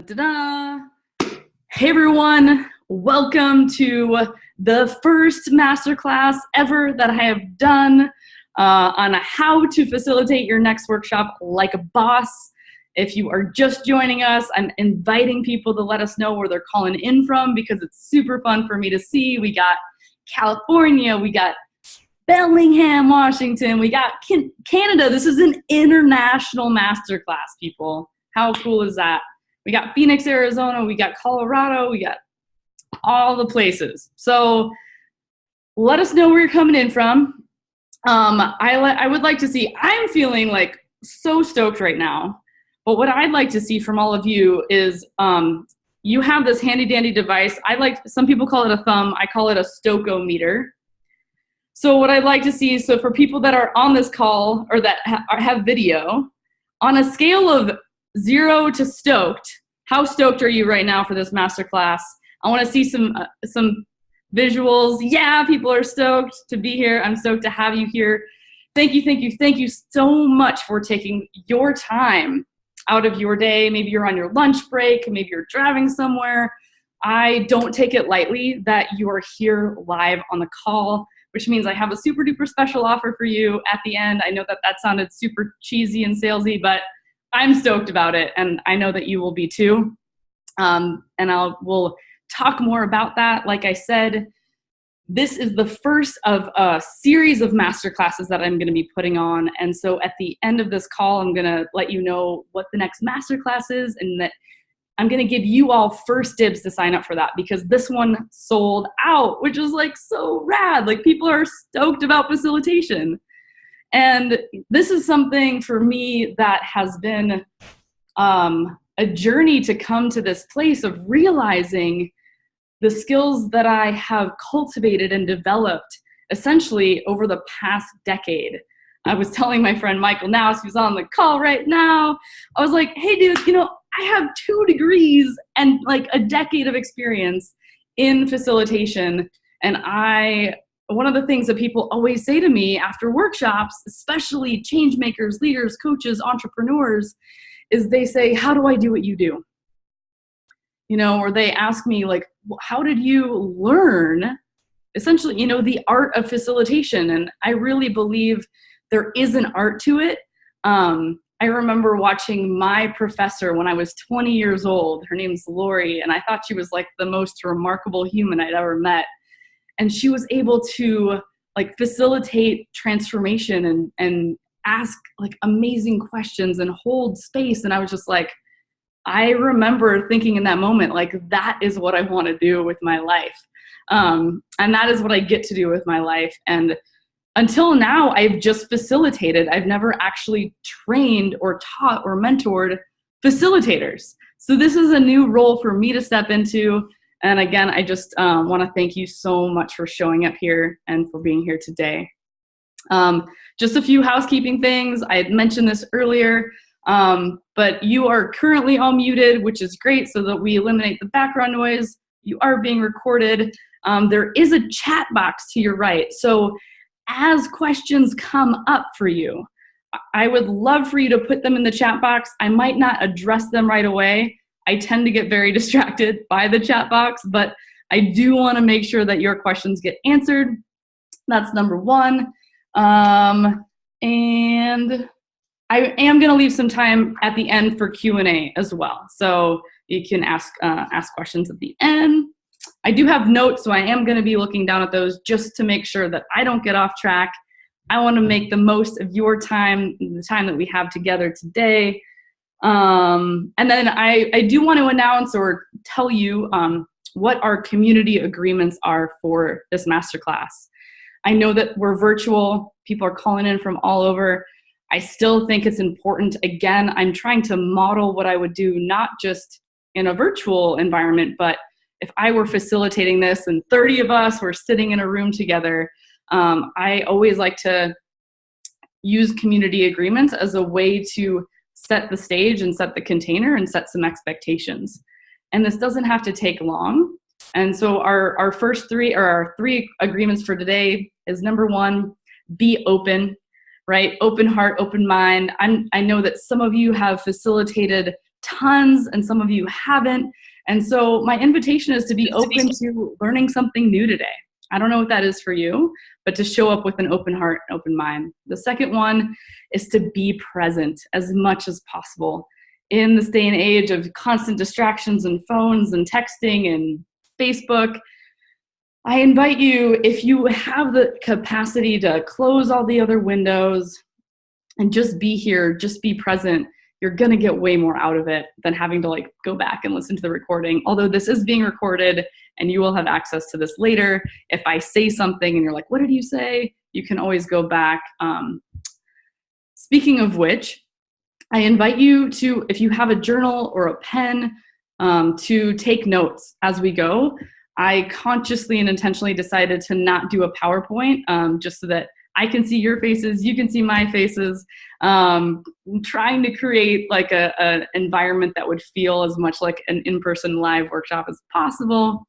Da-da-da. Hey everyone, welcome to the first masterclass ever that I have done on how to facilitate your next workshop like a boss. If you are just joining us, I'm inviting people to let us know where they're calling in from because it's super fun for me to see. We got California, we got Bellingham, Washington, we got Canada. This is an international masterclass, people. How cool is that? We got Phoenix, Arizona, we got Colorado, we got all the places. So let us know where you're coming in from. I would like to see, I'm feeling like so stoked right now, but what I'd like to see from all of you is you have this handy dandy device. Some people call it a thumb, I call it a stokometer. So what I'd like to see is, so for people that are on this call or that have video, on a scale of 0 to stoked, how stoked are you right now for this masterclass? I want to see some visuals. Yeah, people are stoked to be here. I'm stoked to have you here. Thank you so much for taking your time out of your day. Maybe you're on your lunch break, maybe you're driving somewhere. I don't take it lightly that you are here live on the call, which means I have a super duper special offer for you at the end. I know that sounded super cheesy and salesy, but I'm stoked about it, and I know that you will be too. And we'll talk more about that. Like I said, this is the first of a series of masterclasses that I'm going to be putting on. And so at the end of this call, I'm going to let you know what the next masterclass is, and that I'm going to give you all first dibs to sign up for that because this one sold out, which is like so rad. Like people are stoked about facilitation. And this is something for me that has been a journey to come to this place of realizing the skills that I have cultivated and developed essentially over the past decade. I was telling my friend Michael Naus, who's on the call right now, I was like, hey dude, I have 2 degrees and like a decade of experience in facilitation. And one of the things that people always say to me after workshops, especially change makers, leaders, coaches, entrepreneurs, is they say, how do I do what you do? Or they ask me like, how did you learn essentially, the art of facilitation? And I really believe there is an art to it. I remember watching my professor when I was 20 years old. Her name's Lori, and I thought she was like the most remarkable human I'd ever met. And she was able to like facilitate transformation and ask like amazing questions and hold space. And I was just like, I remember thinking in that moment, like, that is what I want to do with my life. And that is what I get to do with my life. And until now, I've just facilitated. I've never actually trained or taught or mentored facilitators. So this is a new role for me to step into. And again, I just want to thank you so much for showing up here and for being here today. Just a few housekeeping things. I had mentioned this earlier, but you are currently all muted, which is great so that we eliminate the background noise. You are being recorded. There is a chat box to your right. So as questions come up for you, I would love for you to put them in the chat box. I might not address them right away. I tend to get very distracted by the chat box, but I do want to make sure that your questions get answered. That's number one. And I am going to leave some time at the end for Q&A as well. So you can ask questions at the end. I do have notes, so I am going to be looking down at those just to make sure that I don't get off track. I want to make the most of your time, the time that we have together today. And then I do want to announce or tell you what our community agreements are for this masterclass. I know that we're virtual. People are calling in from all over. I still think it's important. Again, I'm trying to model what I would do, not just in a virtual environment, but if I were facilitating this and 30 of us were sitting in a room together, I always like to use community agreements as a way to set the stage and set the container and set some expectations. And this doesn't have to take long. And so our first 3 or our 3 agreements for today is number 1, be open, right? Open heart, open mind. I know that some of you have facilitated tons, and some of you haven't. And so my invitation is to be open to learning something new today. I don't know what that is for you, but to show up with an open heart, open mind. The second one is to be present as much as possible. In this day and age of constant distractions and phones and texting and Facebook, I invite you, if you have the capacity to close all the other windows and just be here, just be present, you're going to get way more out of it than having to like go back and listen to the recording. Although this is being recorded and you will have access to this later. If I say something and you're like, what did you say? You can always go back. Speaking of which, I invite you to, if you have a journal or a pen, to take notes as we go. I consciously and intentionally decided to not do a PowerPoint, just so that I can see your faces, you can see my faces. I'm trying to create like an environment that would feel as much like an in-person live workshop as possible.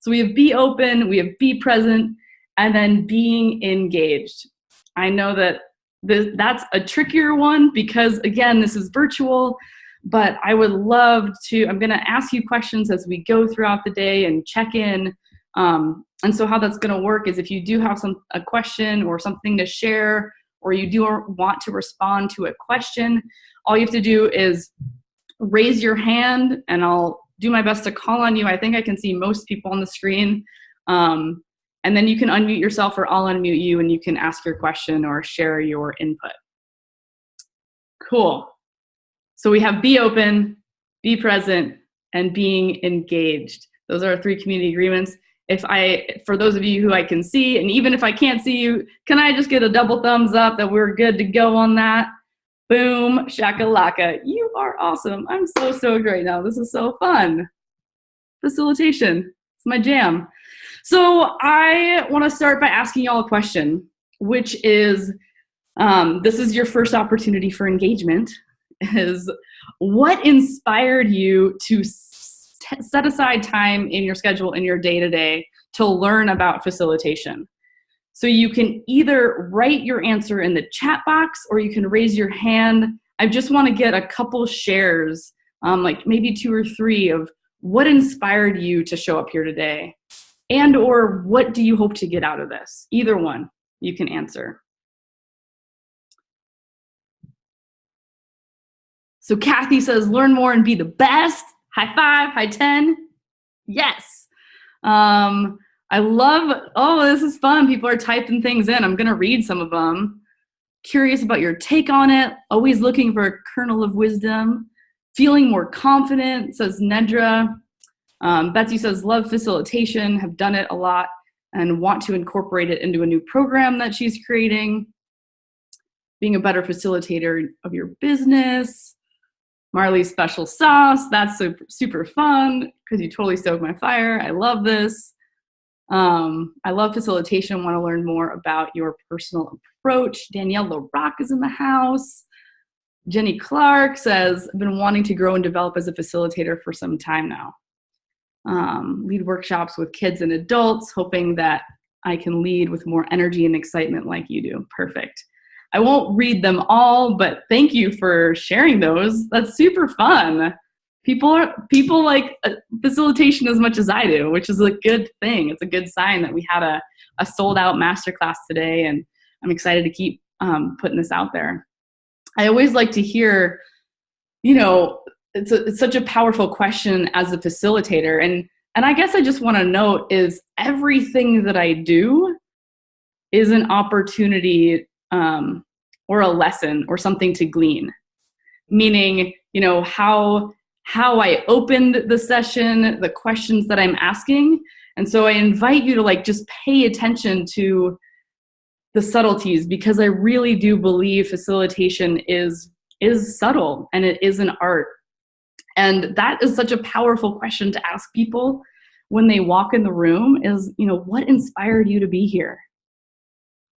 So we have be open, we have be present, and then being engaged. I know that that's a trickier one because, again, this is virtual, but I would love to, I'm going to ask you questions as we go throughout the day and check in. And so how that's going to work is if you do have a question or something to share, or you do want to respond to a question, all you have to do is raise your hand and I'll do my best to call on you. I think I can see most people on the screen. And then you can unmute yourself or I'll unmute you and you can ask your question or share your input. Cool. So we have be open, be present, and being engaged. Those are our 3 community agreements. For those of you who I can see, and even if I can't see you, can I just get a double thumbs up that we're good to go on that? Boom, shakalaka. You are awesome. I'm so stoked right now. This is so fun. Facilitation, it's my jam. So I want to start by asking y'all a question, which is, this is your first opportunity for engagement, is what inspired you to set aside time in your schedule, in your day-to-day, to learn about facilitation? So you can either write your answer in the chat box or you can raise your hand. I just want to get a couple shares, like maybe 2 or 3, of what inspired you to show up here today, and or what do you hope to get out of this? Either one you can answer. So Kathy says, learn more and be the best. High 5, high 10. Yes. I love, oh, this is fun. People are typing things in. I'm going to read some of them. Curious about your take on it. Always looking for a kernel of wisdom. Feeling more confident, says Nedra. Betsy says, love facilitation, have done it a lot and want to incorporate it into a new program that she's creating. Being a better facilitator of your business. Marli's special sauce, that's super, super fun because you totally stoked my fire. I love this. I love facilitation, want to learn more about your personal approach. Danielle LaRock is in the house. Jenny Clark says, I've been wanting to grow and develop as a facilitator for some time now. Lead workshops with kids and adults, hoping that I can lead with more energy and excitement like you do. Perfect. I won't read them all, but thank you for sharing those. That's super fun. People like facilitation as much as I do, which is a good thing. It's a good sign that we had a sold out masterclass today, and I'm excited to keep putting this out there. I always like to hear, it's such a powerful question as a facilitator, and I guess I just want to note is everything that I do is an opportunity or a lesson or something to glean. Meaning, how I opened the session, the questions that I'm asking. And so I invite you to just pay attention to the subtleties, because I really do believe facilitation is subtle and it is an art. And that is such a powerful question to ask people when they walk in the room is, what inspired you to be here?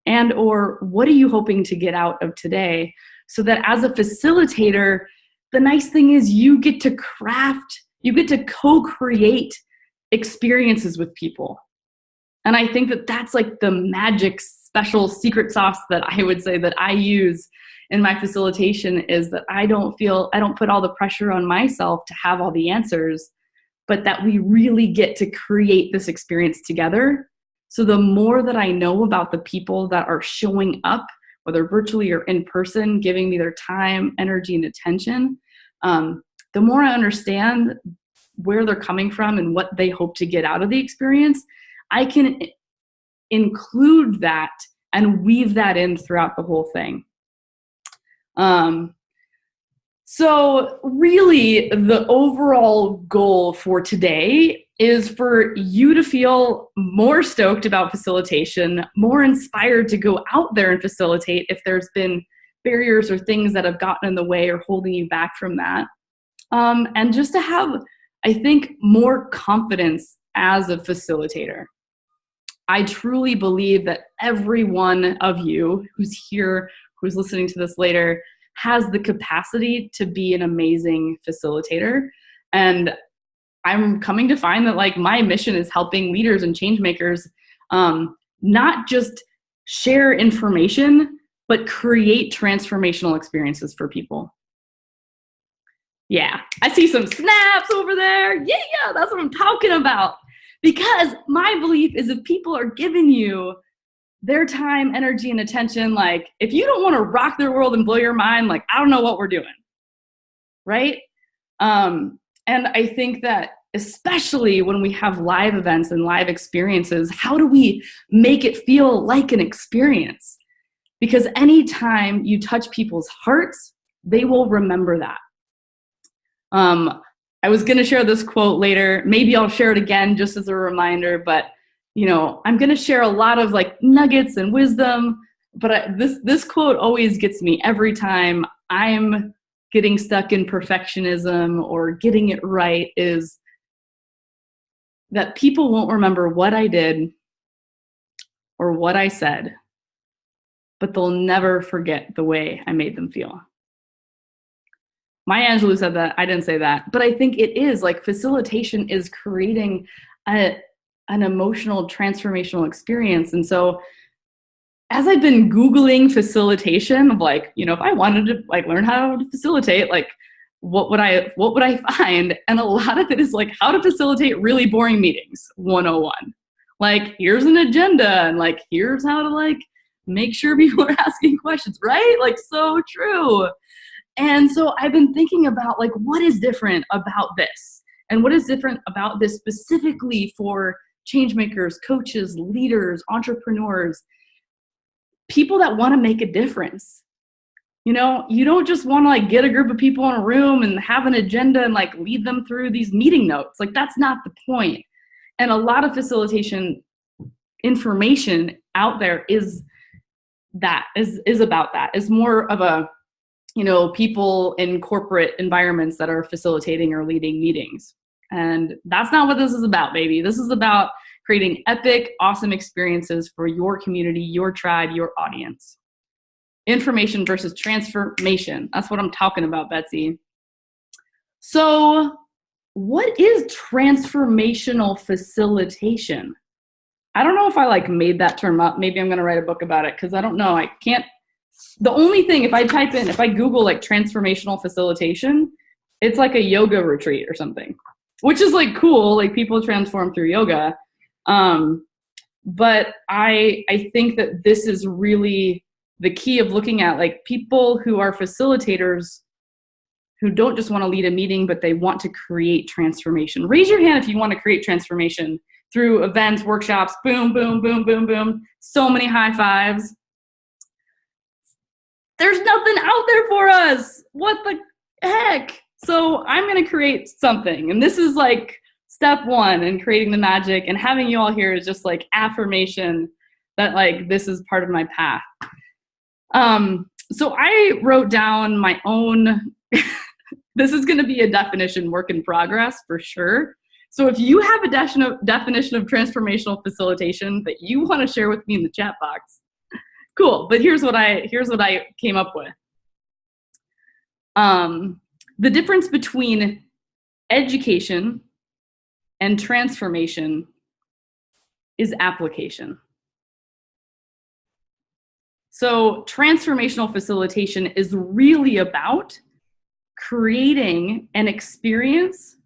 And or what are you hoping to get out of today? So that as a facilitator, the nice thing is you get to craft, you get to co-create experiences with people. And I think that that's like the magic special secret sauce that I would say that I use in my facilitation, is that I don't put all the pressure on myself to have all the answers, but that we really get to create this experience together. So the more that I know about the people that are showing up, whether virtually or in person, giving me their time, energy, and attention, the more I understand where they're coming from and what they hope to get out of the experience, I can include that and weave that in throughout the whole thing. So really, the overall goal for today is for you to feel more stoked about facilitation, more inspired to go out there and facilitate if there's been barriers or things that have gotten in the way or holding you back from that. And just to have, I think, more confidence as a facilitator. I truly believe that every one of you who's here, who's listening to this later, has the capacity to be an amazing facilitator. And I'm coming to find that like my mission is helping leaders and change makers not just share information, but create transformational experiences for people. Yeah, I see some snaps over there. Yeah, that's what I'm talking about. Because my belief is if people are giving you their time, energy, and attention, like if you don't want to rock their world and blow your mind, like I don't know what we're doing, right? And I think that especially when we have live events and live experiences, how do we make it feel like an experience? Because anytime you touch people's hearts, they will remember that. I was going to share this quote later. Maybe I'll share it again just as a reminder, but I'm going to share a lot of like nuggets and wisdom, but this quote always gets me every time I'm getting stuck in perfectionism or getting it right, is that people won't remember what I did or what I said, but they'll never forget the way I made them feel. Maya Angelou said that. I didn't say that. But I think it is like facilitation is creating an emotional transformational experience. And so as I've been Googling facilitation of like, if I wanted to like learn how to facilitate, like what would I find? And a lot of it is like how to facilitate really boring meetings 101. Like here's an agenda and like here's how to like make sure people are asking questions, right? Like so true. And so I've been thinking about like, what is different about this? And what is different about this specifically for change makers, coaches, leaders, entrepreneurs, people that want to make a difference. You don't just want to like get a group of people in a room and have an agenda and like lead them through these meeting notes. Like that's not the point. And a lot of facilitation information out there is about that, is more of a, people in corporate environments that are facilitating or leading meetings. And that's not what this is about, baby. This is about creating epic, awesome experiences for your community, your tribe, your audience. Information versus transformation. That's what I'm talking about, Betsy. So what is transformational facilitation? I don't know if I like made that term up. Maybe I'm going to write a book about it because I don't know. I can't. The only thing, if I Google like transformational facilitation, it's like a yoga retreat or something, which is like cool. Like people transform through yoga. But I think that this is really the key of looking at like people who are facilitators who don't just want to lead a meeting, but they want to create transformation. Raise your hand if you want to create transformation through events, workshops, boom, boom, boom, boom, boom. So many high fives. There's nothing out there for us. What the heck? So I'm going to create something. And this is like step one in creating the magic, and having you all here is just like affirmation that like this is part of my path. So I wrote down my own, this is going to be a definition work in progress for sure. So if you have a definition of transformational facilitation that you want to share with me in the chat box, cool. But here's what I came up with. The difference between education and transformation is application. So transformational facilitation is really about creating an experience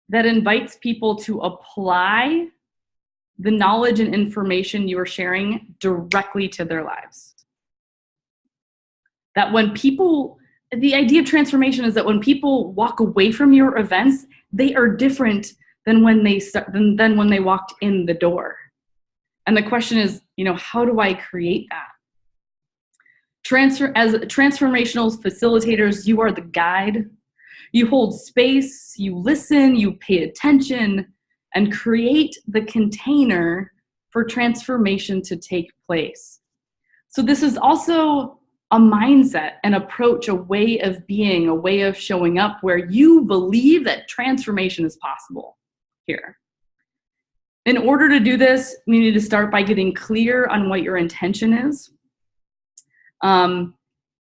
that invites people to apply the knowledge and information you are sharing directly to their lives. That when people, the idea of transformation is that when people walk away from your events, they are different than when they walked in the door. And the question is, how do I create that? As transformational facilitators, you are the guide. You hold space, you listen, you pay attention, and create the container for transformation to take place. So this is also a mindset, an approach, a way of being, a way of showing up where you believe that transformation is possible here. In order to do this, we need to start by getting clear on what your intention is. And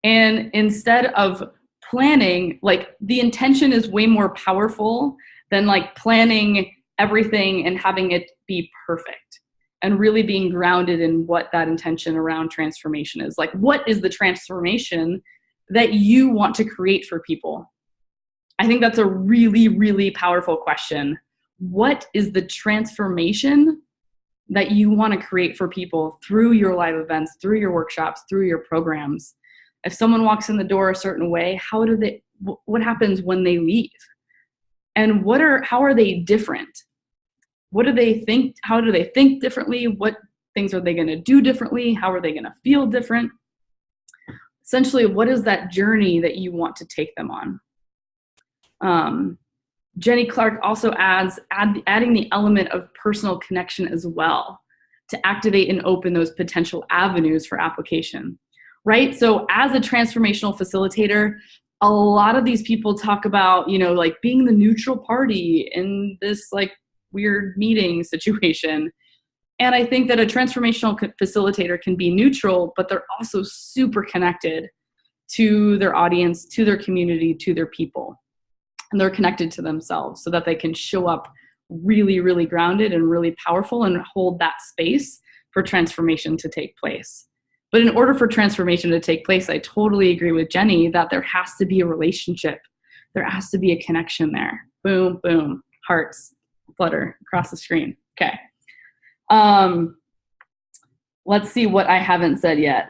instead of planning, like the intention is way more powerful than like planning everything and having it be perfect, and really being grounded in what that intention around transformation is. Like, what is the transformation that you want to create for people? I think that's a really, really powerful question. What is the transformation that you want to create for people through your live events, through your workshops, through your programs? If someone walks in the door a certain way, what happens when they leave? And how are they different? What do they think? How do they think differently? What things are they going to do differently? How are they going to feel different? Essentially, what is that journey that you want to take them on? Jenny Clark also adding the element of personal connection as well to activate and open those potential avenues for application, right? So as a transformational facilitator, a lot of these people talk about, like being the neutral party in this like weird meeting situation. And I think that a transformational facilitator can be neutral, but they're also super connected to their audience, to their community, to their people. And they're connected to themselves so that they can show up really, really grounded and really powerful and hold that space for transformation to take place. But in order for transformation to take place, I totally agree with Jenny that there has to be a relationship. There has to be a connection there. Boom, boom, hearts flutter across the screen. Okay. Let's see what I haven't said yet.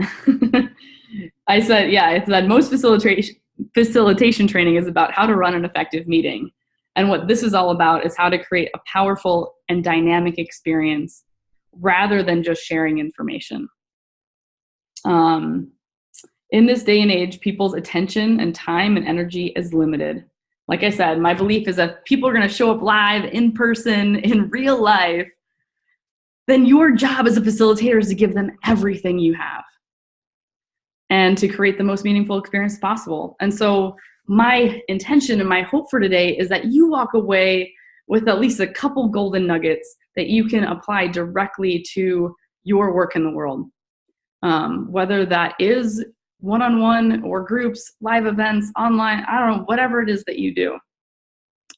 I said, it's that most facilitation training is about how to run an effective meeting. And what this is all about is how to create a powerful and dynamic experience rather than just sharing information. In this day and age, people's attention and time and energy is limited. Like I said, my belief is that people are going to show up live, in person, in real life. Then your job as a facilitator is to give them everything you have and to create the most meaningful experience possible. And so my intention and my hope for today is that you walk away with at least a couple golden nuggets that you can apply directly to your work in the world. Whether that is one-on-one or groups, live events, online, I don't know, whatever it is that you do.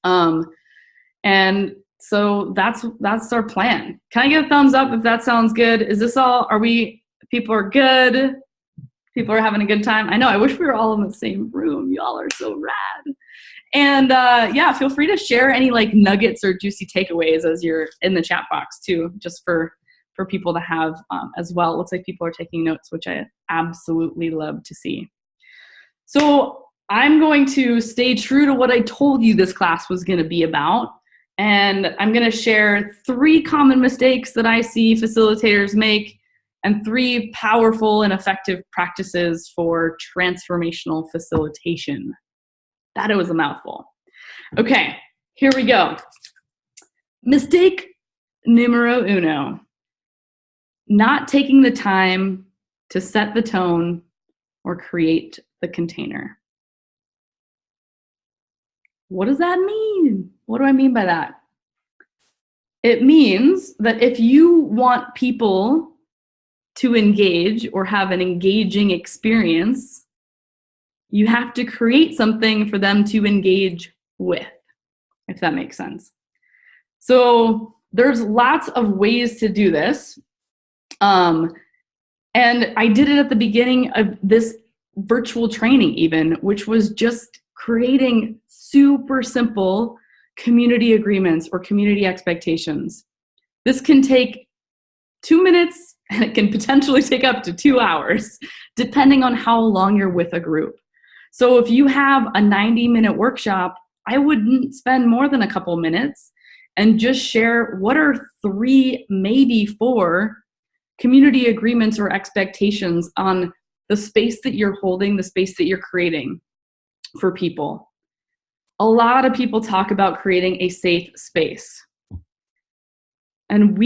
And so that's our plan. Can I get a thumbs up if that sounds good? Is this all, people are good? People are having a good time? I know, I wish we were all in the same room. Y'all are so rad. And feel free to share any like nuggets or juicy takeaways as you're in the chat box too, just for people to have as well. It looks like people are taking notes, which I absolutely love to see. So I'm going to stay true to what I told you this class was going to be about. And I'm going to share 3 common mistakes that I see facilitators make and 3 powerful and effective practices for transformational facilitation. That was a mouthful. Okay, here we go. Mistake numero uno. Not taking the time to set the tone or create the container. What does that mean? What do I mean by that? It means that if you want people to engage or have an engaging experience, you have to create something for them to engage with, if that makes sense. So there's lots of ways to do this. And I did it at the beginning of this virtual training even, which was just creating super simple community agreements or community expectations. This can take 2 minutes and it can potentially take up to 2 hours, depending on how long you're with a group. So if you have a 90-minute workshop, I wouldn't spend more than a couple minutes and just share what are 3, maybe 4 community agreements or expectations on the space that you're holding, the space that you're creating for people. A lot of people talk about creating a safe space. And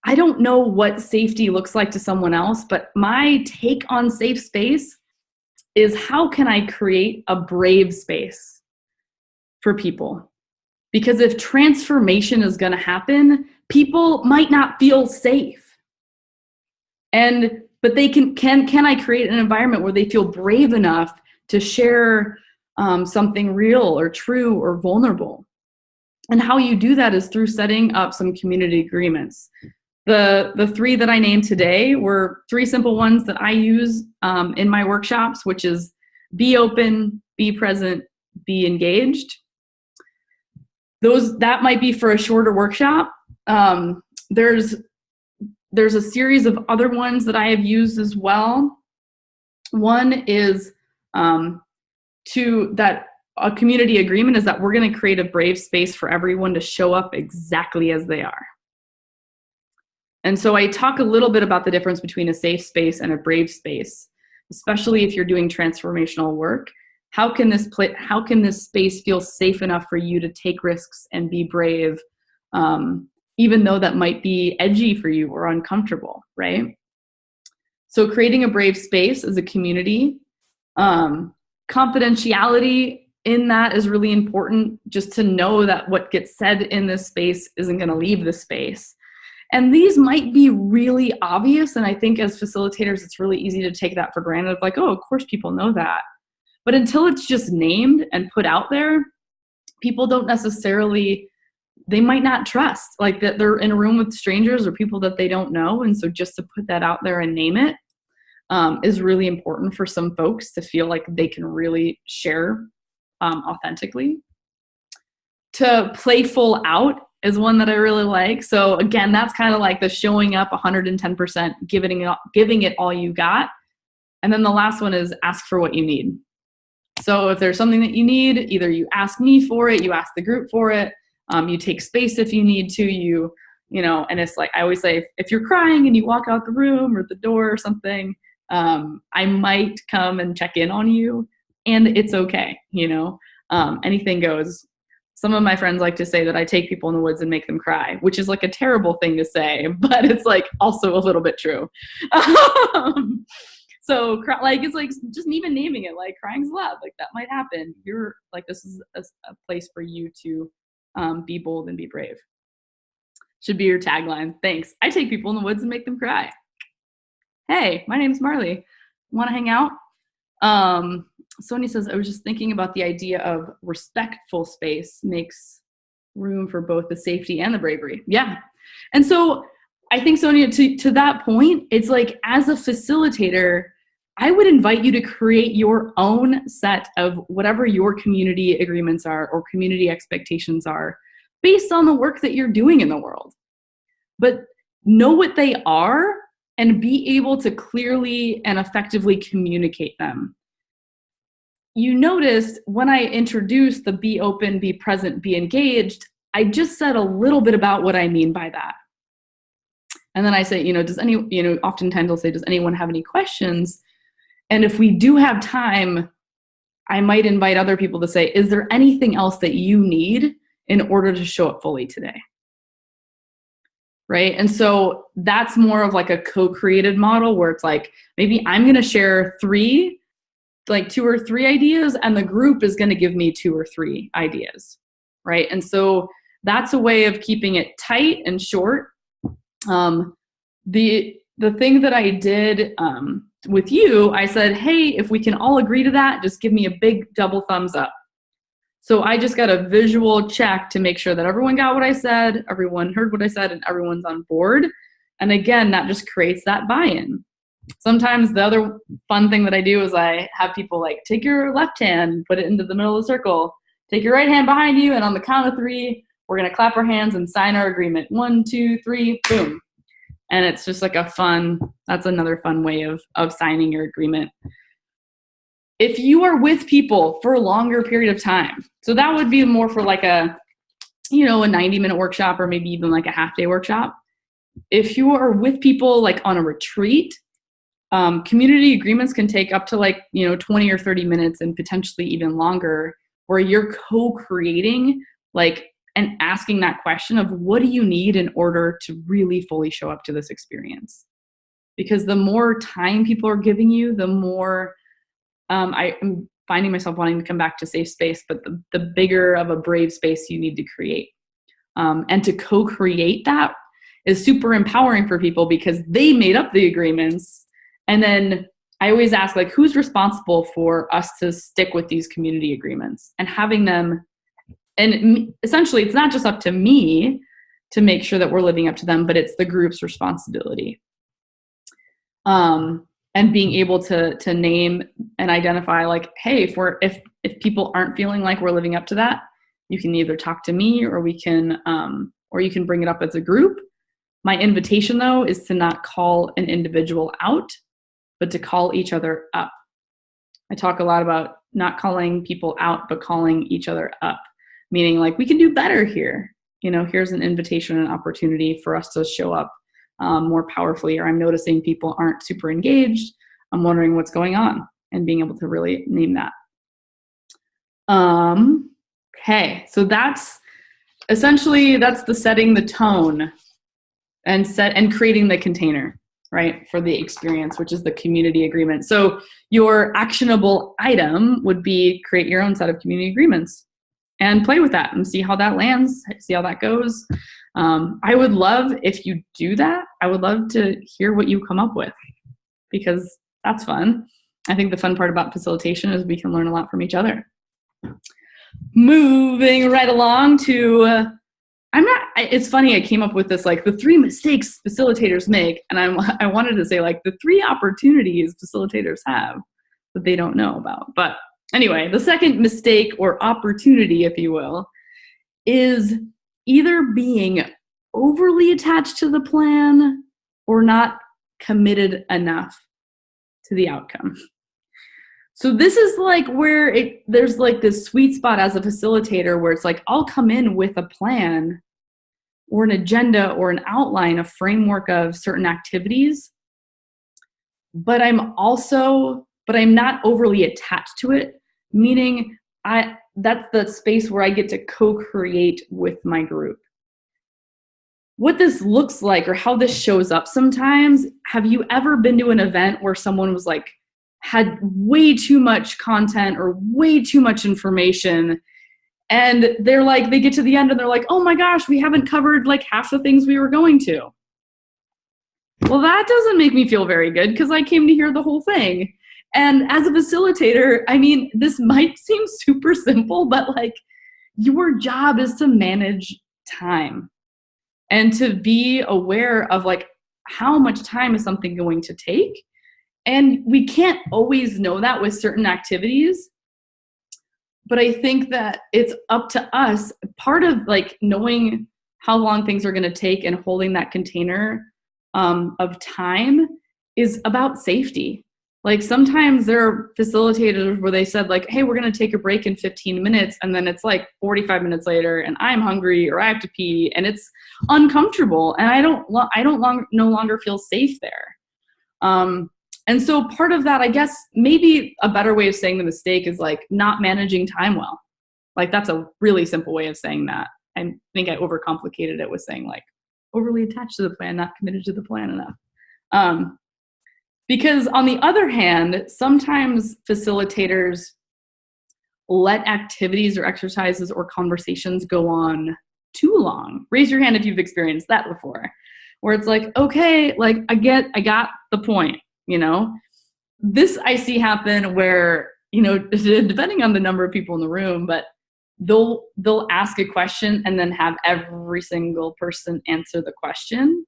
I don't know what safety looks like to someone else, but my take on safe space is how can I create a brave space for people? Because if transformation is going to happen, people might not feel safe. But they can I create an environment where they feel brave enough to share something real or true or vulnerable? And how you do that is through setting up some community agreements. The 3 that I named today were 3 simple ones that I use in my workshops, which is be open, be present, be engaged. That might be for a shorter workshop. There's a series of other ones that I have used as well. One is a community agreement is that we're going to create a brave space for everyone to show up exactly as they are. And so I talk a little bit about the difference between a safe space and a brave space, especially if you're doing transformational work. How can this space feel safe enough for you to take risks and be brave, even though that might be edgy for you or uncomfortable, right? So creating a brave space as a community. Confidentiality in that is really important, just to know that what gets said in this space isn't going to leave the space. And these might be really obvious, and I think as facilitators, it's really easy to take that for granted, like, oh, of course people know that. But until it's just named and put out there, people don't necessarily, they might not trust, like that they're in a room with strangers or people that they don't know. And so just to put that out there and name it is really important for some folks to feel like they can really share authentically. To play full out is one that I really like. So again, that's kind of like the showing up 110%, giving it all you got. And then the last one is ask for what you need. So if there's something that you need, either you ask me for it, you ask the group for it, you take space if you need to, you know, and it's like, I always say, if you're crying and you walk out the room or the door or something, I might come and check in on you, and it's okay, you know, anything goes. Some of my friends like to say that I take people in the woods and make them cry, which is like a terrible thing to say, but it's like also a little bit true. So like, it's like just even naming it, like crying's love, like that might happen. You're like, this is a place for you to be bold and be brave. Should be your tagline. Thanks. I take people in the woods and make them cry. Hey, my name's Marli. Want to hang out? Sonia says, I was just thinking about the idea of respectful space makes room for both the safety and the bravery. Yeah. And so I think, Sonia, to that point, it's like, as a facilitator, I would invite you to create your own set of whatever your community agreements are or community expectations are based on the work that you're doing in the world. But know what they are and be able to clearly and effectively communicate them. You noticed when I introduced the be open, be present, be engaged, I just said a little bit about what I mean by that. And then I say, oftentimes I'll say, does anyone have any questions? And if we do have time, I might invite other people to say, is there anything else that you need in order to show up fully today? Right? And so that's more of like a co-created model where it's like, maybe I'm going to share 2 or 3 ideas, and the group is going to give me 2 or 3 ideas. Right? And so that's a way of keeping it tight and short. The thing that I did with you, I said, hey, if we can all agree to that, just give me a big double thumbs up. So I just got a visual check to make sure that everyone got what I said, everyone heard what I said, and everyone's on board. And again, that just creates that buy-in. Sometimes the other fun thing that I do is I have people like, take your left hand, put it into the middle of the circle, take your right hand behind you, and on the count of 3, we're going to clap our hands and sign our agreement. 1, 2, 3, boom. And it's just like that's another fun way of signing your agreement. If you are with people for a longer period of time, so that would be more for like a 90-minute workshop or maybe even like a half-day workshop. If you are with people like on a retreat, community agreements can take up to 20 or 30 minutes and potentially even longer, where you're co-creating and asking that question of what do you need in order to really fully show up to this experience? Because the more time people are giving you, the more I am finding myself wanting to come back to safe space, but the bigger of a brave space you need to create. And to co-create that is super empowering for people because they made up the agreements. And then I always ask, who's responsible for us to stick with these community agreements and having them, and essentially it's not just up to me to make sure that we're living up to them, but it's the group's responsibility. And being able to name and identify hey, if people aren't feeling like we're living up to that, you can either talk to me or you can bring it up as a group. My invitation though is to not call an individual out, but to call each other up. I talk a lot about not calling people out, but calling each other up, meaning we can do better here. Here's an invitation and opportunity for us to show up more powerfully, or I'm noticing people aren't super engaged. I'm wondering what's going on and being able to really name that. Okay, so that's the setting the tone and creating the container, right, for the experience, which is the community agreement. So your actionable item would be create your own set of community agreements and play with that and see how that lands, see how that goes. I would love, if you do that, I would love to hear what you come up with, because that's fun. I think the fun part about facilitation is we can learn a lot from each other. Moving right along to, it's funny, I came up with this, the 3 mistakes facilitators make, and I wanted to say, the 3 opportunities facilitators have that they don't know about. But anyway, the second mistake or opportunity, if you will, is either being overly attached to the plan or not committed enough to the outcome. So this is where there's this sweet spot as a facilitator where it's I'll come in with a plan or an agenda or an outline, a framework of certain activities, but I'm not overly attached to it, meaning that's the space where I get to co-create with my group. What this looks like or how this shows up sometimes, have you ever been to an event where someone was had way too much content or way too much information, and they're they get to the end and they're oh my gosh, we haven't covered half the things we were going to. Well, that doesn't make me feel very good because I came to hear the whole thing. And as a facilitator, this might seem super simple, but your job is to manage time and to be aware of how much time is something going to take. And we can't always know that with certain activities, but I think that it's up to us. Part of knowing how long things are going to take and holding that container of time is about safety. Sometimes there are facilitators where they said hey, we're going to take a break in 15 minutes. And then it's 45 minutes later and I'm hungry or I have to pee and it's uncomfortable. And I no longer feel safe there. And so part of that, I guess, maybe a better way of saying the mistake is not managing time well. That's a really simple way of saying that. I think I overcomplicated it with saying overly attached to the plan, not committed to the plan enough. Because on the other hand, sometimes facilitators let activities or exercises or conversations go on too long. Raise your hand if you've experienced that before, where it's okay, I got the point, This I see happen where, depending on the number of people in the room, but they'll ask a question and then have every single person answer the question.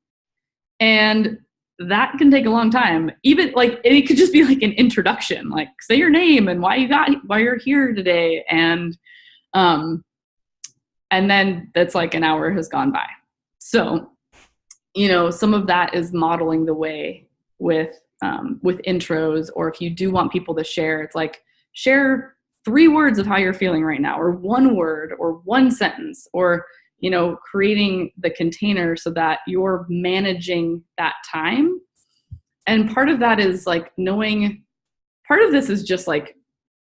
And that can take a long time. Even like, it could just be like an introduction, like say your name and why you're here today. And then that's like an hour has gone by. So, some of that is modeling the way with intros, or if you do want people to share, it's like share 3 words of how you're feeling right now, or 1 word, or 1 sentence, or, creating the container so that you're managing that time. And part of that is like part of this is just like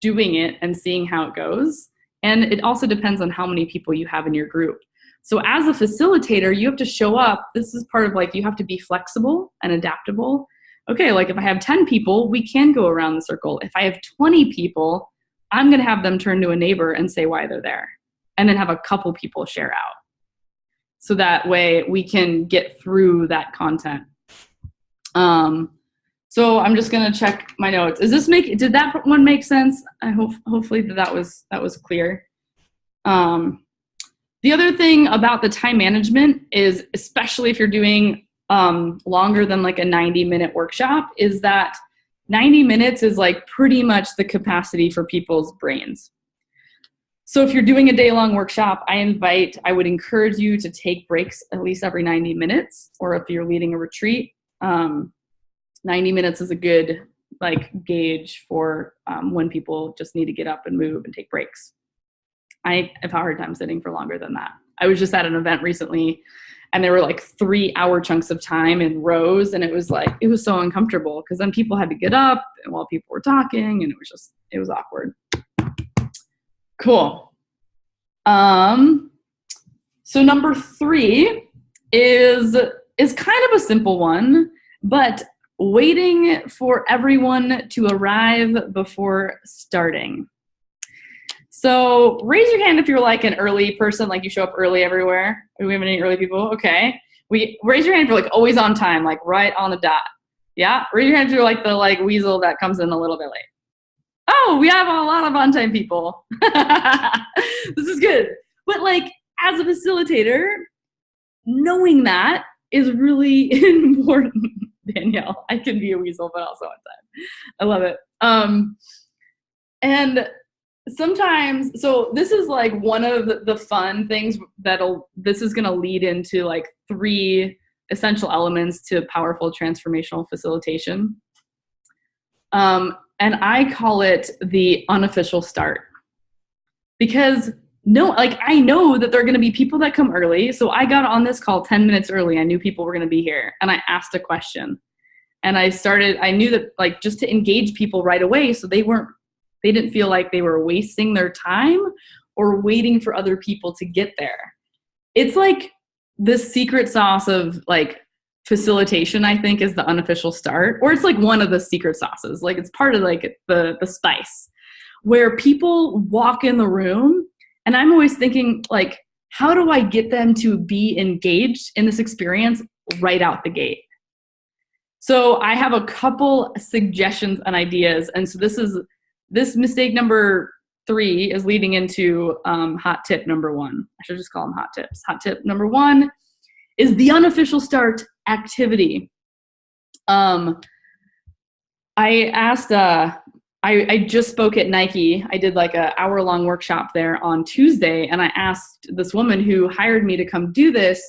doing it and seeing how it goes. And it also depends on how many people you have in your group. So as a facilitator, you have to show up. This is part of like, you have to be flexible and adaptable. Okay, like if I have 10 people, we can go around the circle. If I have 20 people, I'm going to have them turn to a neighbor and say why they're there, and then have a couple people share out. So that way we can get through that content. So I'm just going to check my notes. Did that one make sense? Hopefully that was clear. The other thing about the time management is, especially if you're doing longer than like a 90-minute workshop, is that 90 minutes is like pretty much the capacity for people's brains. So if you're doing a day-long workshop, I would encourage you to take breaks at least every 90 minutes, or if you're leading a retreat, 90 minutes is a good like gauge for when people just need to get up and move and take breaks. I have a hard time sitting for longer than that. I was just at an event recently, and there were like 3-hour chunks of time in rows, and it was so uncomfortable because then people had to get up while people were talking, and it was awkward. Cool. So number 3 is kind of a simple one, but waiting for everyone to arrive before starting. So raise your hand if you're like an early person, like you show up early everywhere. Do we have any early people? Okay. Raise your hand if you're like always on time, like right on the dot. Yeah. Raise your hand if you're like the like weasel that comes in a little bit late. Oh, we have a lot of on-time people. This is good. But like as a facilitator, knowing that is really important. Danielle, I can be a weasel, but also on time. I love it. And sometimes, so this is like one of the fun things this is going to lead into like 3 essential elements to powerful transformational facilitation. And I call it the unofficial start, because I know that there are going to be people that come early. So I got on this call 10 minutes early. I knew people were going to be here, and I asked a question, and I knew that like just to engage people right away. So they didn't feel like they were wasting their time or waiting for other people to get there. It's like the secret sauce of like facilitation, I think, is the unofficial start, or it's like one of the secret sauces. Like it's part of like the spice, where people walk in the room, and I'm always thinking like, how do I get them to be engaged in this experience right out the gate? So I have a couple suggestions and ideas. And so this mistake number 3 is leading into hot tip number 1. I should just call them hot tips. Hot tip number 1 is the unofficial start activity. I asked, I just spoke at Nike. I did like an hour-long workshop there on Tuesday, and I asked this woman who hired me to come do this,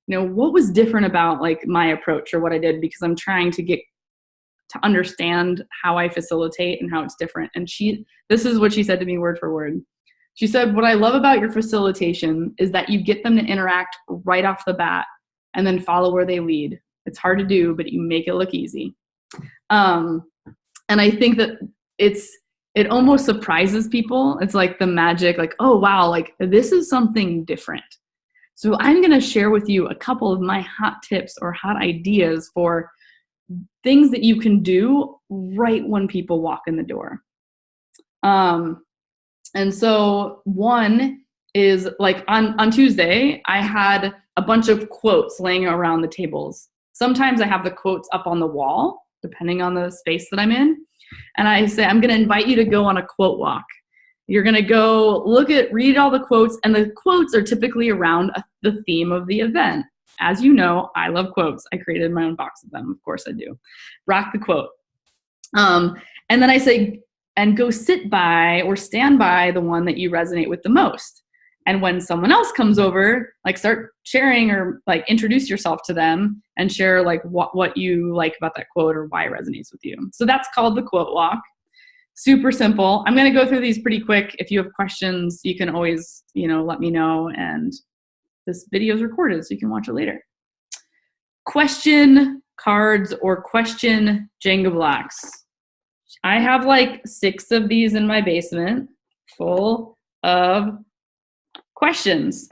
what was different about like my approach or what I did, because I'm trying to get to understand how I facilitate and how it's different. And this is what she said to me word for word. She said, what I love about your facilitation is that you get them to interact right off the bat and then follow where they lead. It's hard to do, but you make it look easy. And I think that it almost surprises people. It's like the magic, like, oh, wow, like this is something different. So I'm going to share with you a couple of my hot tips or hot ideas for things that you can do right when people walk in the door. And so one is like on Tuesday, I had a bunch of quotes laying around the tables. Sometimes I have the quotes up on the wall, depending on the space that I'm in. And I say, I'm going to invite you to go on a quote walk. You're gonna go read all the quotes, and the quotes are typically around the theme of the event. As you know, I love quotes. I created my own box of them. Of course I do. Rock the quote. And then I say, and go sit by or stand by the one that you resonate with the most. And when someone else comes over, like start sharing or like introduce yourself to them and share like what you like about that quote or why it resonates with you. So that's called the quote walk. Super simple. I'm going to go through these pretty quick. If you have questions, you can always, let me know. And this video is recorded, so you can watch it later. Question cards or question Jenga blocks. I have like 6 of these in my basement full of questions.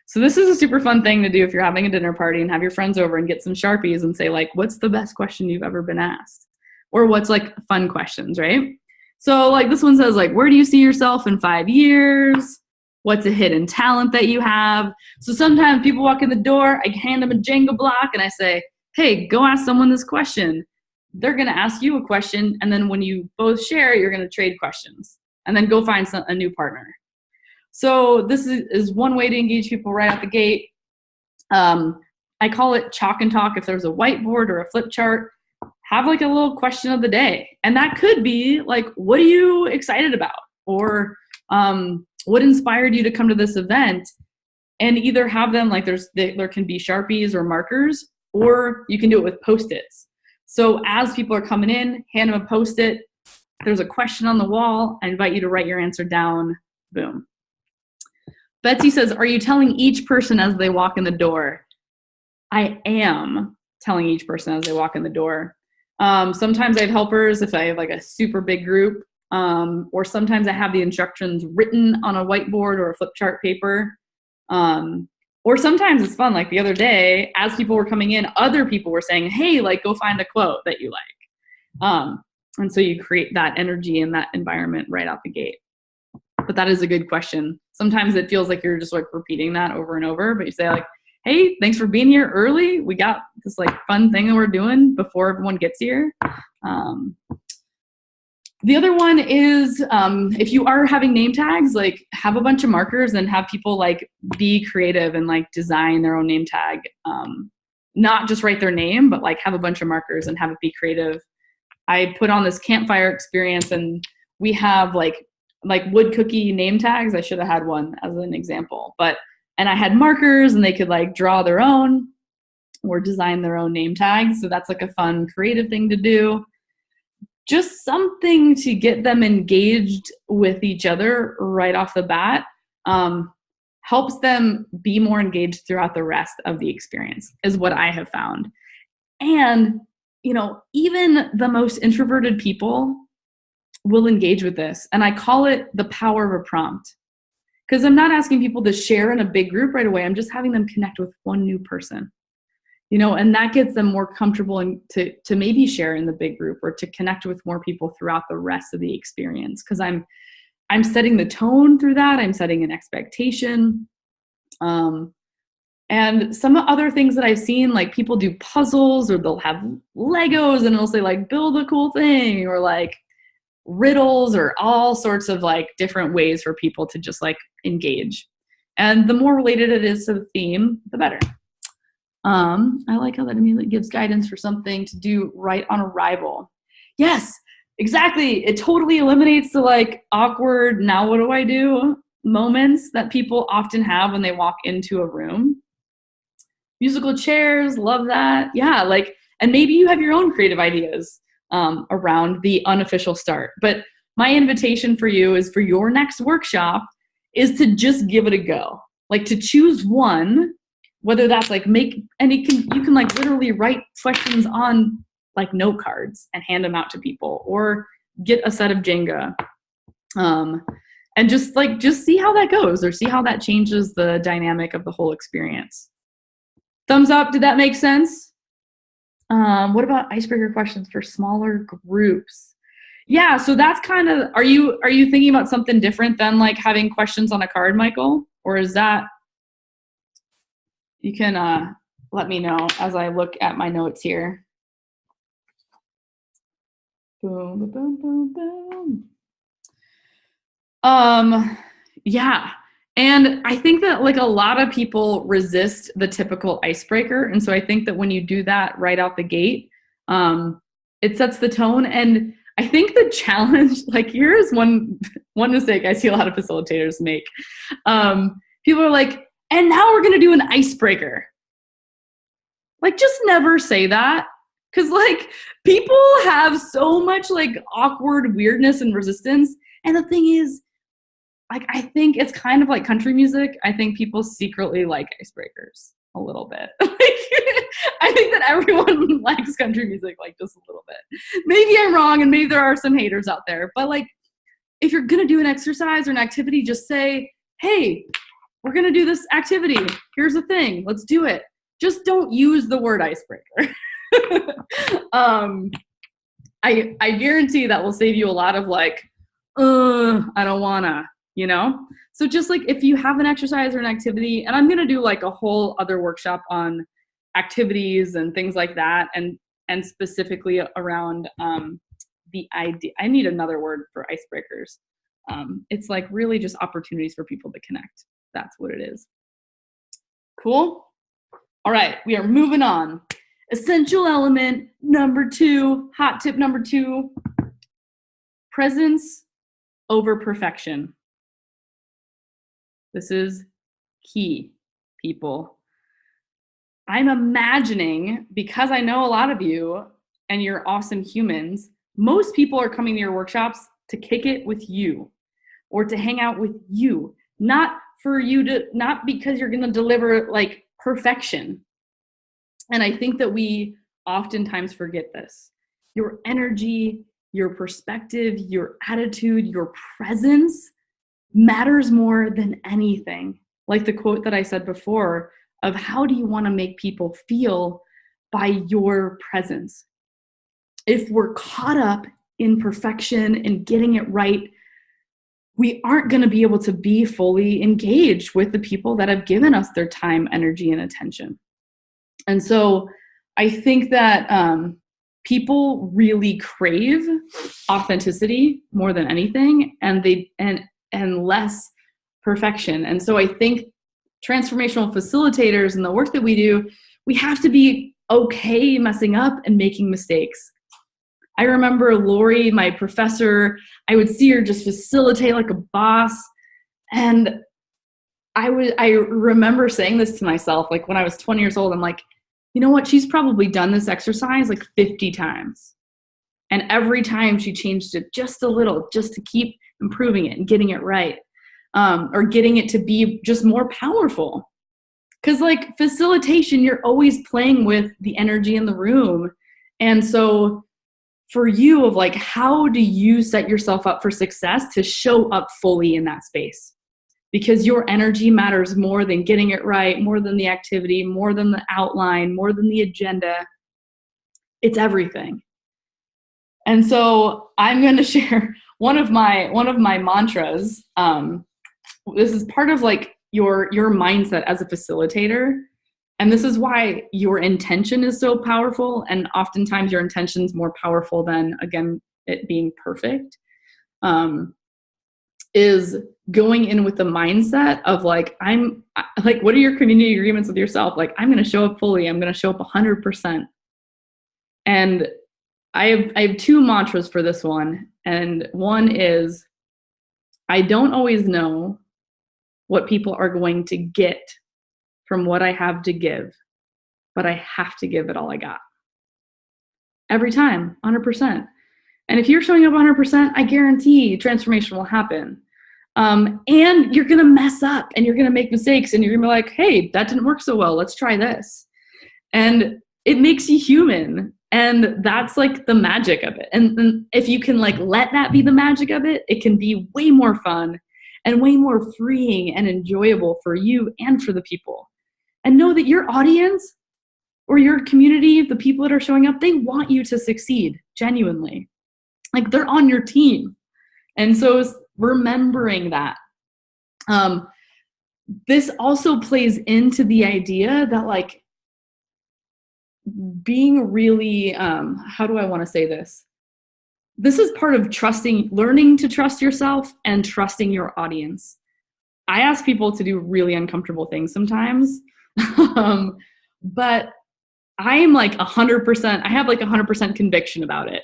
So this is a super fun thing to do if you're having a dinner party and have your friends over and get some Sharpies and say like, what's the best question you've ever been asked? Or what's like fun questions, right? So like this one says like, where do you see yourself in 5 years? What's a hidden talent that you have? So sometimes people walk in the door, I hand them a Jenga block and I say, hey, go ask someone this question. They're gonna ask you a question, and then when you both share, you're gonna trade questions and then go find a new partner. So this is one way to engage people right out the gate. I call it chalk and talk. If there's a whiteboard or a flip chart, have like a little question of the day. And that could be like, what are you excited about? Or what inspired you to come to this event? And either have them like there can be Sharpies or markers, or you can do it with Post-its. So as people are coming in, hand them a Post-it. There's a question on the wall. I invite you to write your answer down. Boom. Betsy says, are you telling each person as they walk in the door? I am telling each person as they walk in the door. Sometimes I have helpers if I have like a super big group, or sometimes I have the instructions written on a whiteboard or a flip chart paper. Or sometimes it's fun. Like the other day, as people were coming in, other people were saying, hey, like go find a quote that you like. And so you create that energy in that environment right out the gate. But that is a good question. Sometimes it feels like you're just like repeating that over and over, but you say like, hey, thanks for being here early. We got this like fun thing that we're doing before everyone gets here. The other one is if you are having name tags, like have a bunch of markers and have people like be creative and like design their own name tag. Not just write their name, but like have a bunch of markers and have it be creative. I put on this campfire experience and we have like wood cookie name tags. I should have had one as an example, and I had markers and they could like draw their own or design their own name tags. So that's like a fun creative thing to do. Just something to get them engaged with each other right off the bat helps them be more engaged throughout the rest of the experience, is what I have found. And, even the most introverted people will engage with this. And I call it the power of a prompt. Because I'm not asking people to share in a big group right away. I'm just having them connect with one new person. And that gets them more comfortable and to maybe share in the big group or to connect with more people throughout the rest of the experience. Because I'm setting the tone through that. I'm setting an expectation. And some other things that I've seen, like people do puzzles or they'll have Legos and it'll say like, build a cool thing, or like riddles, or all sorts of like different ways for people to just like engage. And the more related it is to the theme, the better. I like how that immediately gives guidance for something to do right on arrival. Yes, exactly. It totally eliminates the like awkward, now what do I do moments that people often have when they walk into a room. Musical chairs, love that. Yeah, and maybe you have your own creative ideas around the unofficial start. But my invitation for you is for your next workshop is to just give it a go. Like to choose one, whether that's like you can like literally write questions on like note cards and hand them out to people, or get a set of Jenga and just see how that goes, or see how that changes the dynamic of the whole experience. Thumbs up. Did that make sense? What about icebreaker questions for smaller groups? Yeah, so that's kind of, are you thinking about something different than like having questions on a card, Michael? Or is that, you can let me know as I look at my notes here. Boom, boom, boom, boom. Yeah. And I think that like a lot of people resist the typical icebreaker. And so I think that when you do that right out the gate, it sets the tone. And I think the challenge, like here's one mistake I see a lot of facilitators make. People are like, and now we're gonna do an icebreaker. Like just never say that. Cause like people have so much like awkward weirdness and resistance. And the thing is, like I think it's kind of like country music. I think people secretly like icebreakers a little bit. I think that everyone likes country music like just a little bit. Maybe I'm wrong and maybe there are some haters out there, but like if you're gonna do an exercise or an activity, just say, hey, we're gonna do this activity. Here's the thing, let's do it. Just don't use the word icebreaker. I guarantee that will save you a lot of like, I don't wanna, you know? So just like if you have an exercise or an activity, and I'm gonna do like a whole other workshop on activities and things like that, and specifically around the idea. I need another word for icebreakers. It's like really just opportunities for people to connect. That's what it is. Cool? All right, we are moving on. Essential element number 2, hot tip number 2, presence over perfection. This is key, people. I'm imagining, because I know a lot of you and you're awesome humans, most people are coming to your workshops to kick it with you or to hang out with you, not because you're gonna deliver like perfection. And I think that we oftentimes forget this. Your energy, your perspective, your attitude, your presence matters more than anything. Like the quote that I said before of how do you want to make people feel by your presence? If we're caught up in perfection and getting it right, we aren't going to be able to be fully engaged with the people that have given us their time, energy, and attention. And so I think that people really crave authenticity more than anything, and less perfection. And so I think transformational facilitators and the work that we do, we have to be okay messing up and making mistakes. I remember Lori, my professor, I would see her just facilitate like a boss. And I remember saying this to myself, like when I was 20 years old, I'm like, you know what? She's probably done this exercise like 50 times. And every time she changed it just a little, just to keep improving it and getting it right, or getting it to be just more powerful. Because like facilitation, you're always playing with the energy in the room. And so for you, of like, how do you set yourself up for success to show up fully in that space? Because your energy matters more than getting it right, more than the activity, more than the outline, more than the agenda. It's everything. And so I'm going to share one of my mantras. This is part of like your mindset as a facilitator. And this is why your intention is so powerful. And oftentimes your intention is more powerful than, again, it being perfect. Is going in with the mindset of like, what are your community agreements with yourself? Like, I'm going to show up fully. I'm going to show up 100%. And I have 2 mantras for this one. And one is, I don't always know what people are going to get from what I have to give, but I have to give it all I got. Every time, 100%. And if you're showing up 100%, I guarantee transformation will happen. And you're going to mess up and you're going to make mistakes and you're going to be like, hey, that didn't work so well. Let's try this. And it makes you human. And that's like the magic of it. And if you can like let that be the magic of it, it can be way more fun and way more freeing and enjoyable for you and for the people. And know that your audience or your community, the people that are showing up, they want you to succeed genuinely. Like they're on your team. And so remembering that. This also plays into the idea that like being really, how do I want to say this? this is part of learning to trust yourself and trusting your audience. I ask people to do really uncomfortable things sometimes, but I am like 100%, I have like 100% conviction about it.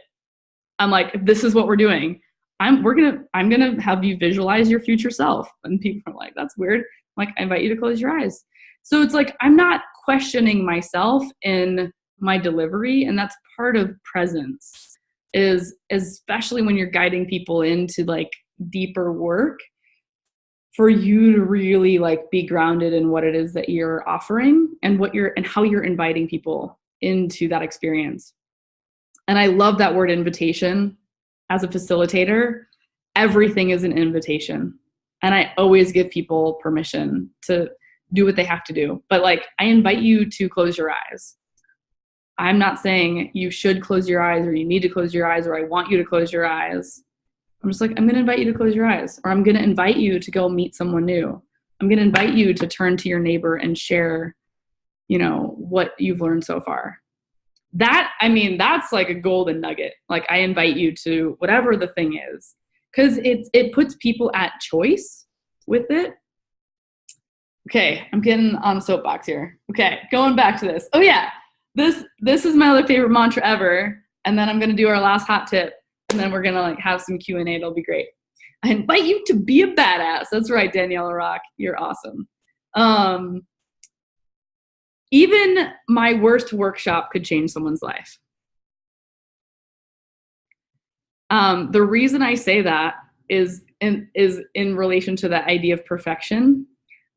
I'm like, this is what we're doing. I'm gonna have you visualize your future self. And people are like, that's weird. I'm like, I invite you to close your eyes. So it's like, I'm not questioning myself in my delivery. And that's part of presence, is especially when you're guiding people into like deeper work, for you to really like be grounded in what it is that you're offering and how you're inviting people into that experience. And I love that word invitation. As a facilitator, everything is an invitation. And I always give people permission to do what they have to do. But like, I invite you to close your eyes. I'm not saying you should close your eyes or you need to close your eyes or I want you to close your eyes. I'm just like, I'm going to invite you to close your eyes, or I'm going to invite you to go meet someone new. I'm going to invite you to turn to your neighbor and share, what you've learned so far. That's like a golden nugget. Like, I invite you to whatever the thing is, because it puts people at choice with it. Okay, I'm getting on a soapbox here. Okay, going back to this. Oh yeah, this is my other favorite mantra ever. And then I'm going to do our last hot tip. And then we're going to like have some Q&A. It'll be great. I invite you to be a badass. That's right, Daniela Rock. You're awesome. Even my worst workshop could change someone's life. The reason I say that is in relation to that idea of perfection.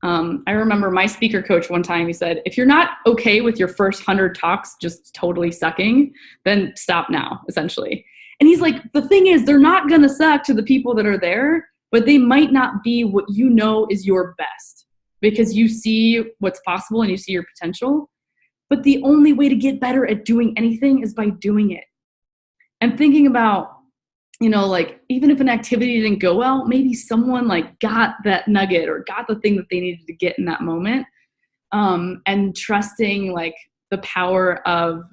I remember my speaker coach one time, he said, if you're not okay with your first 100 talks just totally sucking, then stop now, essentially. And he's like, the thing is, they're not going to suck to the people that are there, but they might not be what you know is your best, because you see what's possible and you see your potential. But the only way to get better at doing anything is by doing it. And thinking about, like, even if an activity didn't go well, maybe someone like got that nugget or got the thing that they needed to get in that moment. And trusting like the power of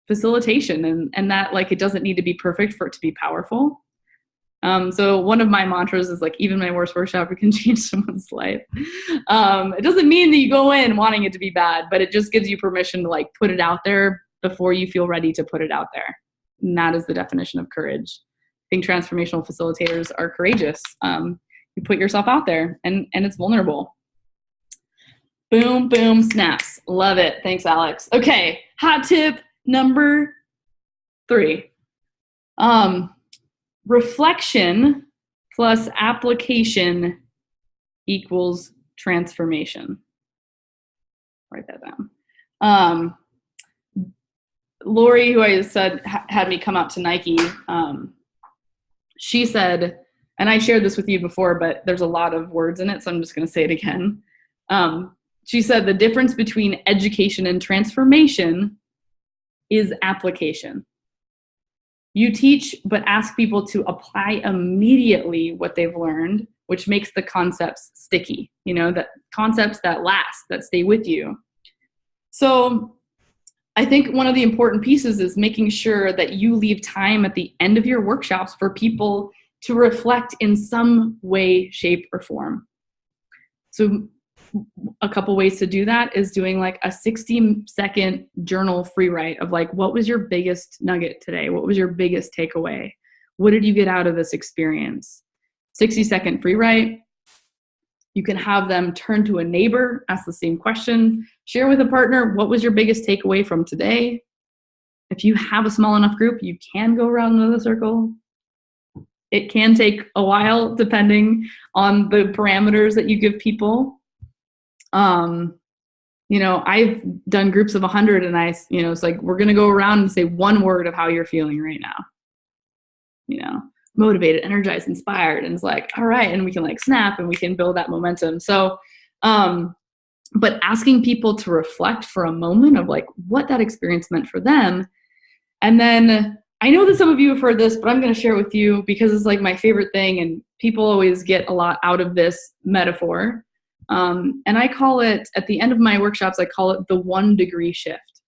facilitation and that like it doesn't need to be perfect for it to be powerful. So one of my mantras is like, even my worst workshop, it can change someone's life. It doesn't mean that you go in wanting it to be bad, but it just gives you permission to like put it out there before you feel ready to put it out there. And that is the definition of courage. I think transformational facilitators are courageous. You put yourself out there and it's vulnerable. Boom, boom, snaps. Love it. Thanks, Alex. Okay, hot tip number 3. Reflection plus application equals transformation. Write that down. Lori, who I said had me come out to Nike, she said, and I shared this with you before, but there's a lot of words in it, so I'm just going to say it again. She said the difference between education and transformation is application. You teach, but ask people to apply immediately what they've learned, which makes the concepts sticky, that concepts that last, that stay with you. So I think one of the important pieces is making sure that you leave time at the end of your workshops for people to reflect in some way, shape, or form. So a couple ways to do that is doing like a 60-second journal free write of like, what was your biggest nugget today? What was your biggest takeaway? What did you get out of this experience? 60-second free write. You can have them turn to a neighbor, ask the same question, share with a partner, what was your biggest takeaway from today? If you have a small enough group, you can go around another circle. It can take a while depending on the parameters that you give people. I've done groups of 100 and it's like, we're going to go around and say one word of how you're feeling right now, motivated, energized, inspired. And it's like, all right. And we can like snap and we can build that momentum. So, but asking people to reflect for a moment of like what that experience meant for them. And then I know that some of you have heard this, but I'm going to share it with you because it's like my favorite thing. And people always get a lot out of this metaphor. And I call it, at the end of my workshops, I call it the 1 degree shift.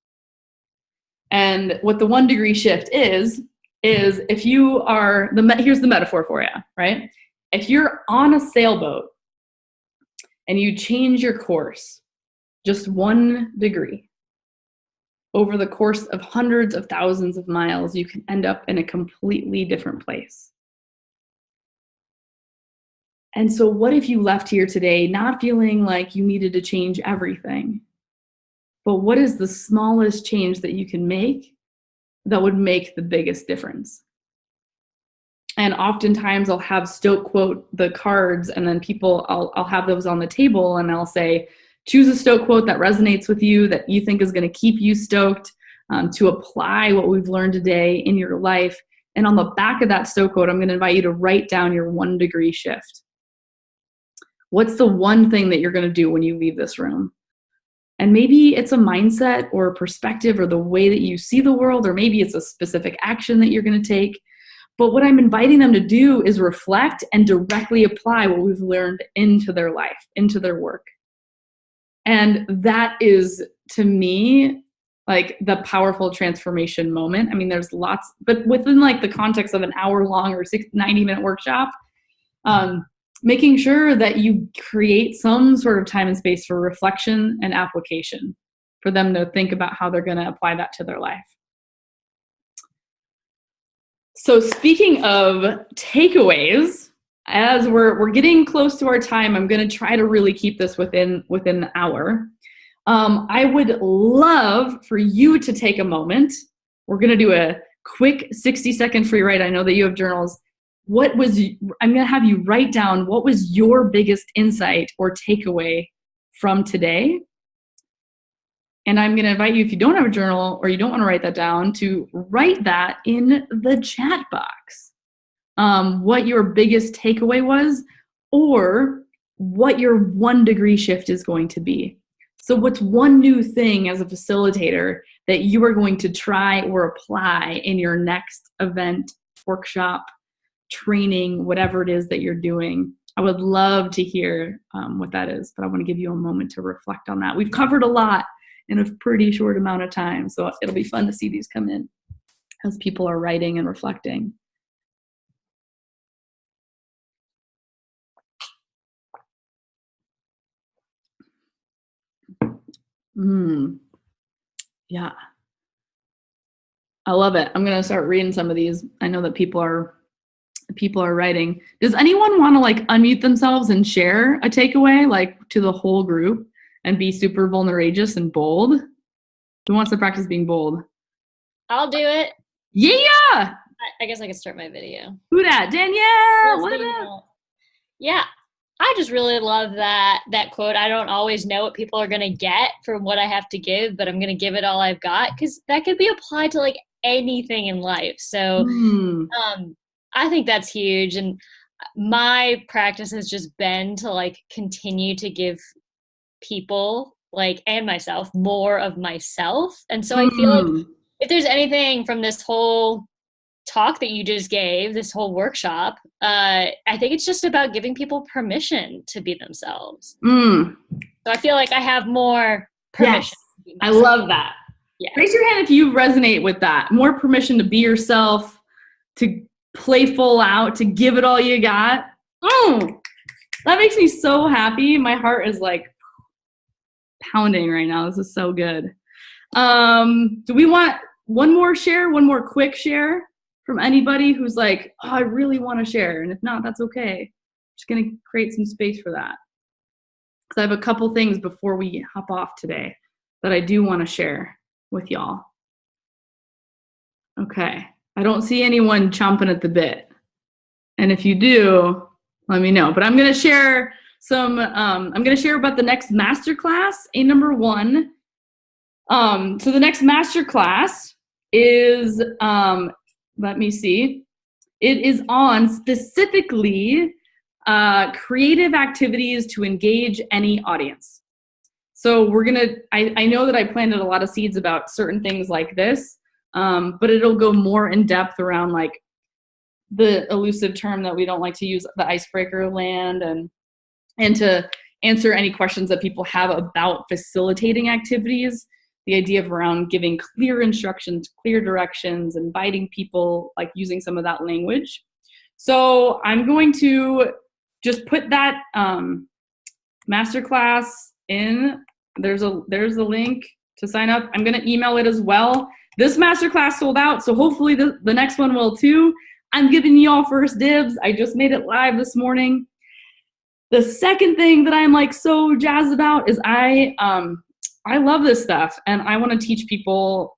And what the 1 degree shift is is if you are, here's the metaphor for you, right? If you're on a sailboat and you change your course just 1 degree, over the course of hundreds of thousands of miles, you can end up in a completely different place. And so what if you left here today not feeling like you needed to change everything? But what is the smallest change that you can make that would make the biggest difference? And oftentimes I'll have Stoke quote the cards, and then I'll have those on the table, and I'll say, choose a Stoke quote that resonates with you, that you think is going to keep you stoked, to apply what we've learned today in your life. And on the back of that Stoke quote, I'm going to invite you to write down your 1 degree shift. What's the one thing that you're going to do when you leave this room? And maybe it's a mindset or a perspective or the way that you see the world, or maybe it's a specific action that you're going to take. But what I'm inviting them to do is reflect and directly apply what we've learned into their life, into their work. And that is, to me, like the powerful transformation moment. I mean, there's lots, but within like the context of an hour-long or 90-minute workshop, making sure that you create some sort of time and space for reflection and application for them to think about how they're going to apply that to their life. So speaking of takeaways, as we're getting close to our time, I'm going to try to really keep this within the hour. I would love for you to take a moment. We're going to do a quick 60-second free write. I know that you have journals. I'm going to have you write down what was your biggest insight or takeaway from today. And I'm going to invite you, if you don't have a journal or you don't want to write that down, to write that in the chat box. What your biggest takeaway was, or what your 1 degree shift is going to be. So what's one new thing as a facilitator that you are going to try or apply in your next event, workshop, training, whatever it is that you're doing? I would love to hear what that is, but I want to give you a moment to reflect on that. We've covered a lot in a pretty short amount of time, so it'll be fun to see these come in as people are writing and reflecting. Yeah. I love it. I'm going to start reading some of these. I know that people are writing. Does anyone want to like unmute themselves and share a takeaway like to the whole group and be super vulnerageous and bold? Who wants to practice being bold? I'll do it. Yeah. I guess I can start my video. Who that? Danielle. What Danielle. Yeah. I just really love that quote. I don't always know what people are going to get from what I have to give, but I'm going to give it all I've got, because that could be applied to like anything in life. So I think that's huge. And my practice has just been to like continue to give people like, and myself, more of myself. And so I feel like if there's anything from this whole talk that you just gave, this whole workshop, I think it's just about giving people permission to be themselves. So I feel like I have more permission. Yes. I love that. Yeah. Raise your hand if you resonate with that. More permission to be yourself, to play full out, to give it all you got. That makes me so happy. My heart is like pounding right now. This is so good. Do we want one more quick share from anybody who's like, oh, I really want to share? And if not, that's okay. I'm just going to create some space for that, because I have a couple things before we hop off today that I do want to share with y'all. Okay. I don't see anyone chomping at the bit. And if you do, let me know. But I'm going to share I'm going to share about the next masterclass, number 1. So the next masterclass is, let me see. It is on specifically creative activities to engage any audience. So we're going to, I know that I planted a lot of seeds about certain things like this, but it'll go more in depth around like the elusive term that we don't like to use, the icebreaker land, and to answer any questions that people have about facilitating activities, the idea of around giving clear instructions, clear directions, inviting people, like using some of that language. So I'm going to just put that masterclass in. There's a link to sign up. I'm going to email it as well. This masterclass sold out, so hopefully the next one will too. I'm giving y'all first dibs. I just made it live this morning. The second thing that I'm like so jazzed about is I love this stuff, and I want to teach people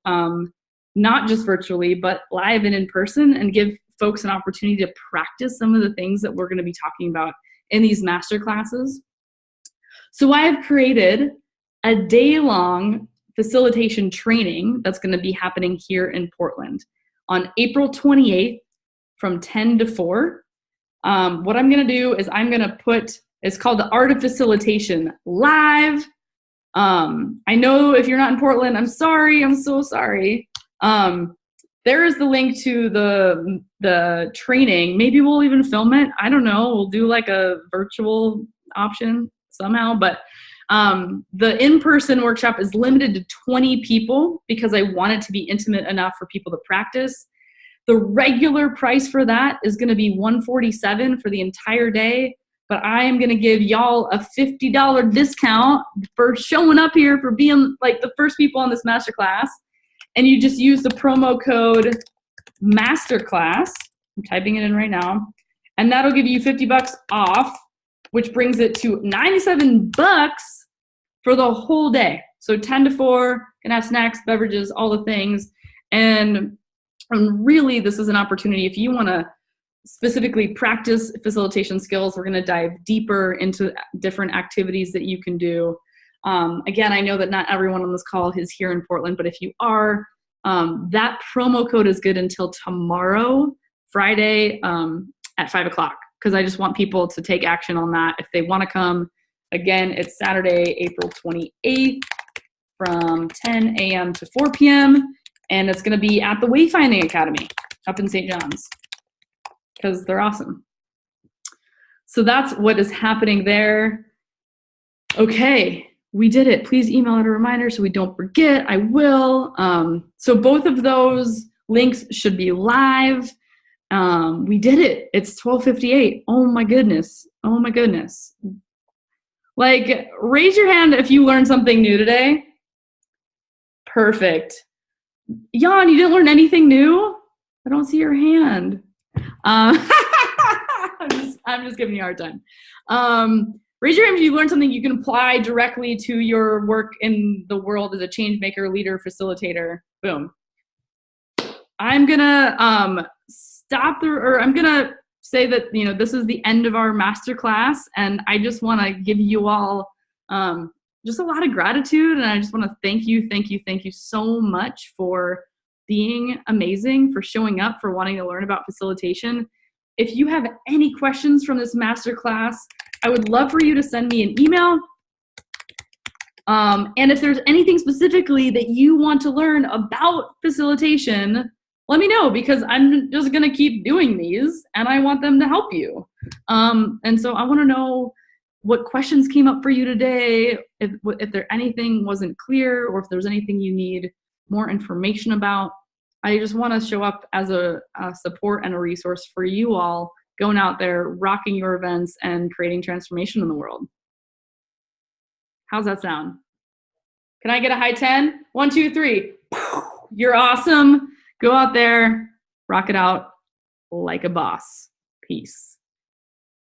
not just virtually, but live and in person, and give folks an opportunity to practice some of the things that we're going to be talking about in these master classes. So I have created a day-long facilitation training that's going to be happening here in Portland on April 28th from 10 to 4. What I'm going to do is I'm going to put, it's called the Art of Facilitation Live. I know if you're not in Portland, I'm sorry, I'm so sorry. There is the link to the training. Maybe we'll even film it. I don't know. We'll do like a virtual option somehow, but the in-person workshop is limited to 20 people because I want it to be intimate enough for people to practice. The regular price for that is going to be $147 for the entire day, but I am going to give y'all a $50 discount for showing up here, for being like the first people on this masterclass. And you just use the promo code masterclass. I'm typing it in right now. And that'll give you $50 off, which brings it to $97 for the whole day. So 10 to 4, can have snacks, beverages, all the things. And really, this is an opportunity if you want to specifically practice facilitation skills. We're going to dive deeper into different activities that you can do. Again, I know that not everyone on this call is here in Portland, but if you are, that promo code is good until tomorrow, Friday, at 5 o'clock, because I just want people to take action on that if they want to come. Again, it's Saturday, April 28th from 10 a.m. to 4 p.m., and it's going to be at the Wayfinding Academy up in St. John's, because they're awesome. So that's what is happening there. Okay, we did it. Please email it a reminder so we don't forget. I will. So both of those links should be live. We did it. It's 12:58. Oh my goodness. Oh my goodness. Like, raise your hand if you learned something new today. Perfect. Jan, you didn't learn anything new? I don't see your hand. I'm just giving you a hard time. Raise your hand if you learned something you can apply directly to your work in the world as a change maker, leader, facilitator. Boom. I'm gonna I'm gonna say that, you know, this is the end of our masterclass, and I just want to give you all just a lot of gratitude, and I just want to thank you so much for being amazing, for showing up, for wanting to learn about facilitation. If you have any questions from this masterclass, I would love for you to send me an email. And if there's anything specifically that you want to learn about facilitation, let me know, because I'm just going to keep doing these and I want them to help you. And so I want to know what questions came up for you today, if there anything wasn't clear, or if there's anything you need more information about. I just want to show up as a support and a resource for you all going out there, rocking your events and creating transformation in the world. How's that sound? Can I get a high 10? 1, 2, 3. You're awesome. Go out there, rock it out like a boss. Peace.